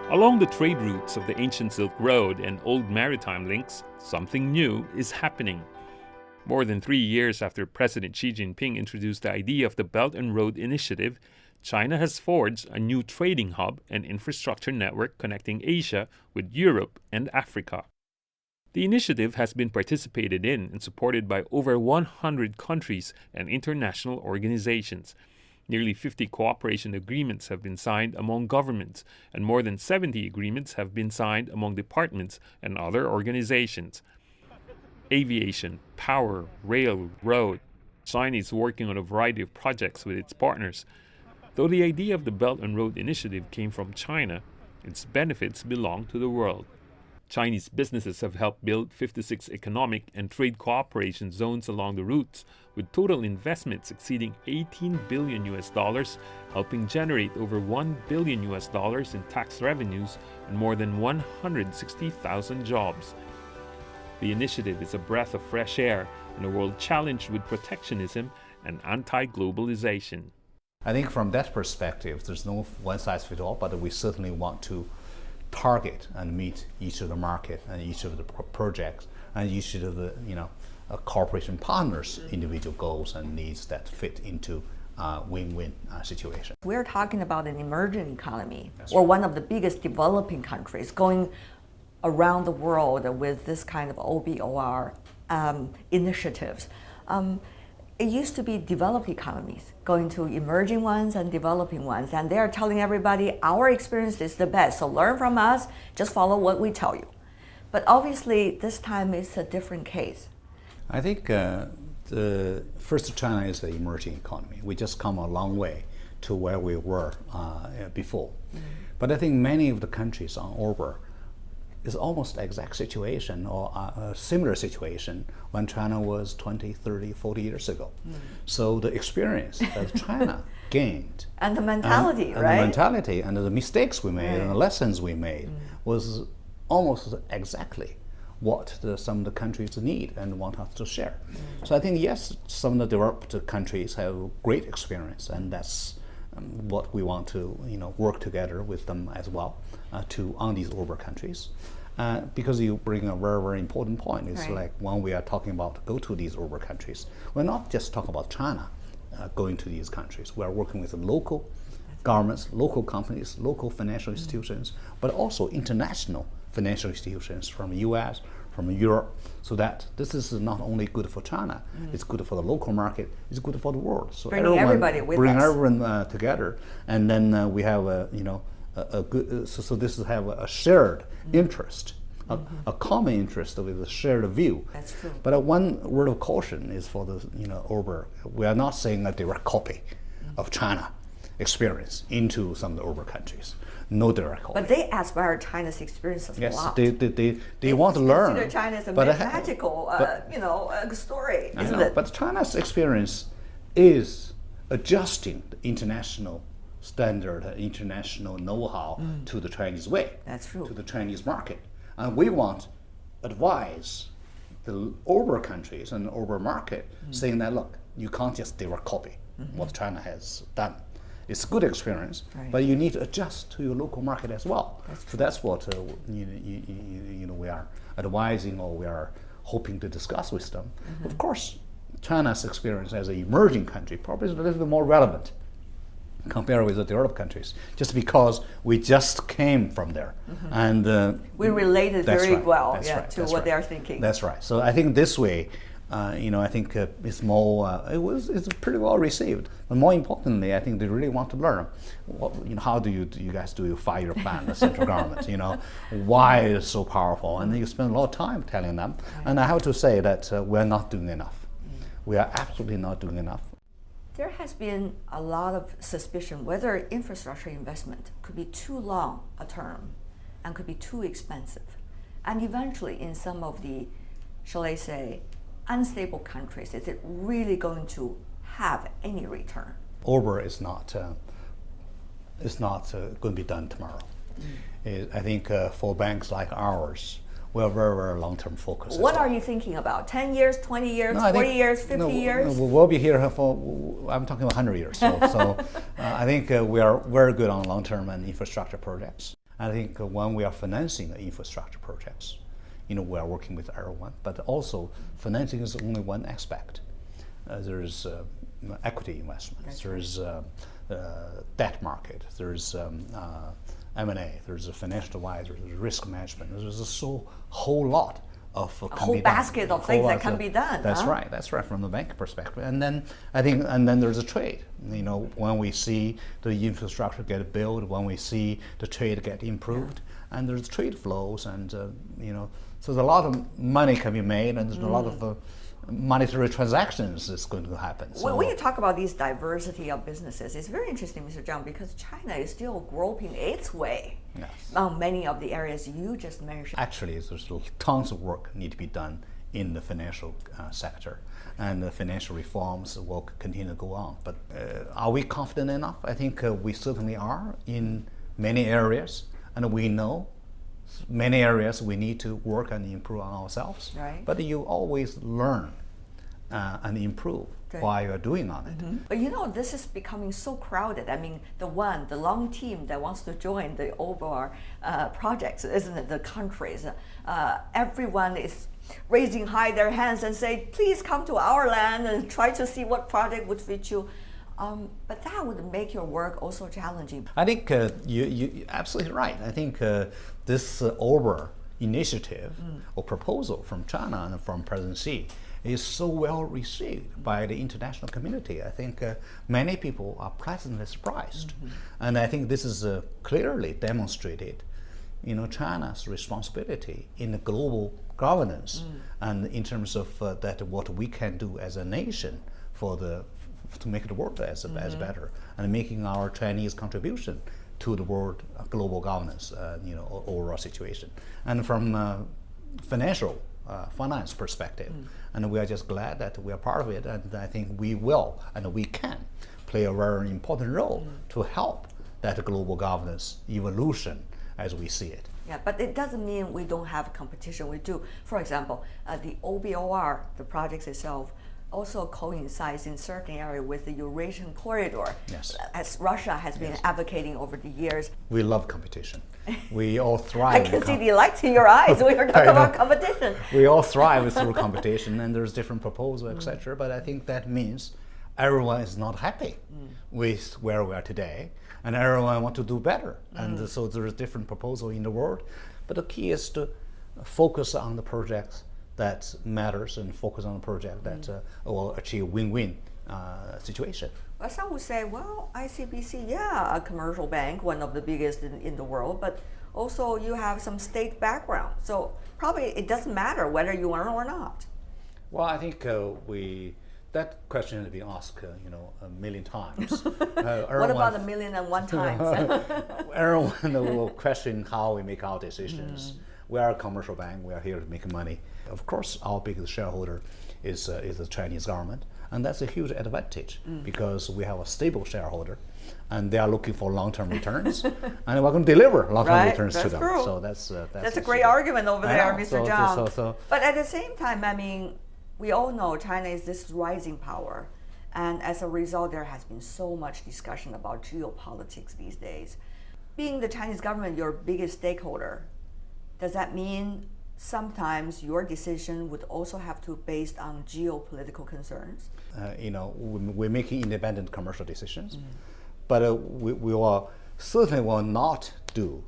Along the trade routes of the ancient Silk Road and old maritime links, something new is happening. More than 3 years after President Xi Jinping introduced the idea of the Belt and Road Initiative, China has forged a new trading hub and infrastructure network connecting Asia with Europe and Africa. The initiative has been participated in and supported by over 100 countries and international organizations. Nearly 50 cooperation agreements have been signed among governments, and more than 70 agreements have been signed among departments and other organizations. Aviation, power, rail, road. China is working on a variety of projects with its partners. Though the idea of the Belt and Road Initiative came from China, its benefits belong to the world. Chinese businesses have helped build 56 economic and trade cooperation zones along the routes, with total investments exceeding $18 billion, helping generate over $1 billion in tax revenues and more than 160,000 jobs. The initiative is a breath of fresh air in a world challenged with protectionism and anti-globalization. I think from that perspective, there's no one-size-fits-all, but we certainly want to target and meet each of the market and each of the projects and each of the cooperation partners' individual goals and needs that fit into a win-win situation. We're talking about an emerging economy, or one of the biggest developing countries going around the world with this kind of OBOR initiatives. It used to be developed economies going to emerging ones and developing ones, and they're telling everybody our experience is the best, so learn from us, just follow what we tell you. But obviously this time it's a different case. I think first, China is an emerging economy. We just come a long way to where we were before. But I think many of the countries on OBOR is almost the exact situation or a similar situation when China was 20, 30, 40 years ago. So the experience that China gained and the mentality, and right? the mentality and the mistakes we made and the lessons we made was almost exactly what some of the countries need and want us to share. So I think, yes, some of the developed countries have great experience, and that's what we want to work together with them as well on these OBOR countries. Because you bring a very, very important point. It's like when we are talking about go to these OBOR countries, we're not just talking about China going to these countries. We are working with local governments, local companies, local financial institutions, but also international financial institutions from the US, from Europe, so that this is not only good for China, it's good for the local market, it's good for the world. So bring everyone together, and then we have a good. So this is have a shared interest, a common interest with a shared view. That's true. But one word of caution is for the OBOR. We are not saying a direct copy of China experience into some of the OBOR countries. No direct copy. But they aspire China's experiences a lot. They want to learn. Consider China as a magical, story, isn't it? But China's experience is adjusting the international standard, international know-how to the Chinese way. That's true. To the Chinese market, and we want advise the OBOR countries and the OBOR market, saying that look, you can't just direct copy what China has done. It's a good experience, but you need to adjust to your local market as well. So that's what we are advising, or we are hoping to discuss with them. Of course, China's experience as an emerging country probably is a little bit more relevant compared with the developed countries, just because we just came from there, and we related very well to what right. they are thinking. That's right. So I think this way, I think it's more. It's pretty well received. But more importantly, I think they really want to learn. How do you guys do your 5-year plan, the central government? Why it's so powerful, and you spend a lot of time telling them. And I have to say that we're not doing enough. We are absolutely not doing enough. There has been a lot of suspicion whether infrastructure investment could be too long a term and could be too expensive. And eventually in some of the, shall I say, unstable countries, is it really going to have any return? OBOR is not going to be done tomorrow. I think for banks like ours, we are very, very long-term focused. What are you thinking about? 10 years, 20 years, 40 years, 50 years? We'll be here for, I'm talking about 100 years. So I think we are very good on long-term and infrastructure projects. I think when we are financing the infrastructure projects, we are working with everyone, but also financing is only one aspect. There's equity investments, there's debt market, there's M&A, there's a financial advisor, there's risk management, there's a whole lot of a whole basket of things that can be done. That's right, from the bank perspective. And then there's a trade. When we see the infrastructure get built, when we see the trade get improved, and there's trade flows, and so there's a lot of money can be made, and there's a lot of monetary transactions that's going to happen. So when you talk about these diversity of businesses, it's very interesting, Mr. Zhang, because China is still groping its way on many of the areas you just mentioned. Actually, there's tons of work need to be done in the financial sector, and the financial reforms will continue to go on. But are we confident enough? I think we certainly are in many areas, and we know many areas we need to work and improve on ourselves. Right. But you always learn and improve while you're doing on it. But this is becoming so crowded. I mean, the long team that wants to join the OBOR projects, isn't it? The countries, everyone is raising high their hands and say, please come to our land and try to see what project would fit you. But that would make your work also challenging. I think you're absolutely right. I think this OBOR initiative or proposal from China and from President Xi is so well received by the international community. I think many people are pleasantly surprised. And I think this is clearly demonstrated China's responsibility in the global governance and in terms of that what we can do as a nation to make the world as better, and making our Chinese contribution to the world global governance, overall situation. And from finance perspective, and we are just glad that we are part of it, and I think we will and we can play a very important role to help that global governance evolution as we see it. Yeah, but it doesn't mean we don't have competition. We do. For example, the OBOR, the project itself, also coincides in certain areas with the Eurasian corridor, as Russia has been advocating over the years. We love competition. We all thrive. I can see the light in your eyes when you're talking about competition. We all thrive through competition, and there's different proposals, etc. But I think that means everyone is not happy with where we are today, and everyone wants to do better. And so there's different proposals in the world. But the key is to focus on the projects that matters and focus on a project that will achieve win-win situation. Well, some would say, well, ICBC, a commercial bank, one of the biggest in the world, but also you have some state background. So probably it doesn't matter whether you earn or not. Well, I think that question has been asked, a million times. What about 1,000,001 times? Everyone will question how we make our decisions. We are a commercial bank. We are here to make money. Of course, our biggest shareholder is the Chinese government, and that's a huge advantage because we have a stable shareholder, and they are looking for long-term returns, and we're going to deliver long-term returns to them. True. So that's a great argument over there, Mr. Zhang. So. But at the same time, I mean, we all know China is this rising power, and as a result, there has been so much discussion about geopolitics these days. Being the Chinese government your biggest stakeholder, does that mean sometimes your decision would also have to be based on geopolitical concerns? We're making independent commercial decisions, but we will certainly will not do.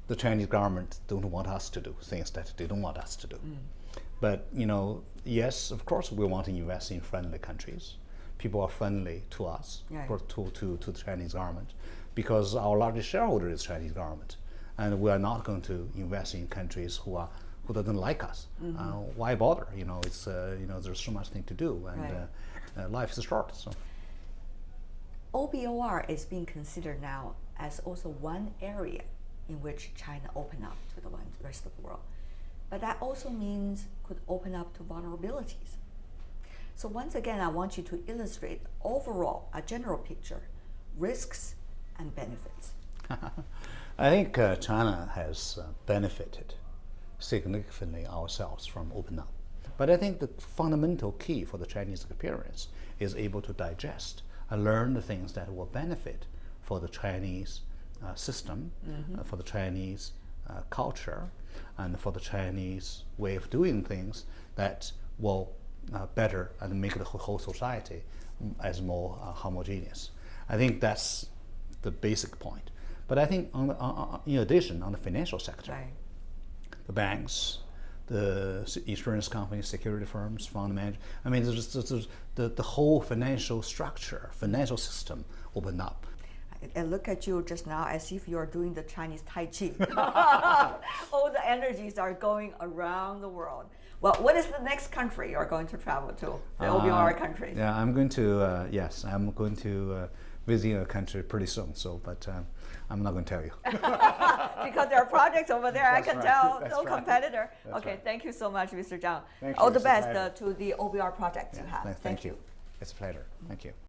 The Chinese government don't want us to do things that they don't want us to do. But yes, of course, we want to invest in friendly countries. People are friendly to us, to the Chinese government, because our largest shareholder is Chinese government. And we are not going to invest in countries who doesn't like us. Why bother? It's there's so much thing to do, and life is short. So OBOR is being considered now as also one area in which China open up to the rest of the world, but that also means could open up to vulnerabilities. So once again, I want you to illustrate overall a general picture, risks and benefits. I think China has benefited significantly ourselves from open up. But I think the fundamental key for the Chinese experience is able to digest and learn the things that will benefit for the Chinese system, for the Chinese culture, and for the Chinese way of doing things that will better and make the whole society as more homogeneous. I think that's the basic point. But I think in addition, on the financial sector, Right. the banks, the insurance companies, security firms, fund managers, I mean, the whole financial structure, financial system opened up. I look at you just now as if you are doing the Chinese Tai Chi. All the energies are going around the world. Well, what is the next country you are going to travel to? The OBOR country. Yeah, I'm going to, yes, I'm going to visit a country pretty soon, so, but I'm not going to tell you. Because there are projects over there, That's I can right. tell, That's no right. competitor. That's Okay, right. thank you so much, Mr. Zhang. Thank All you, the it's a best pleasure. to the OBR projects you have. Thank you. It's a pleasure. Thank you.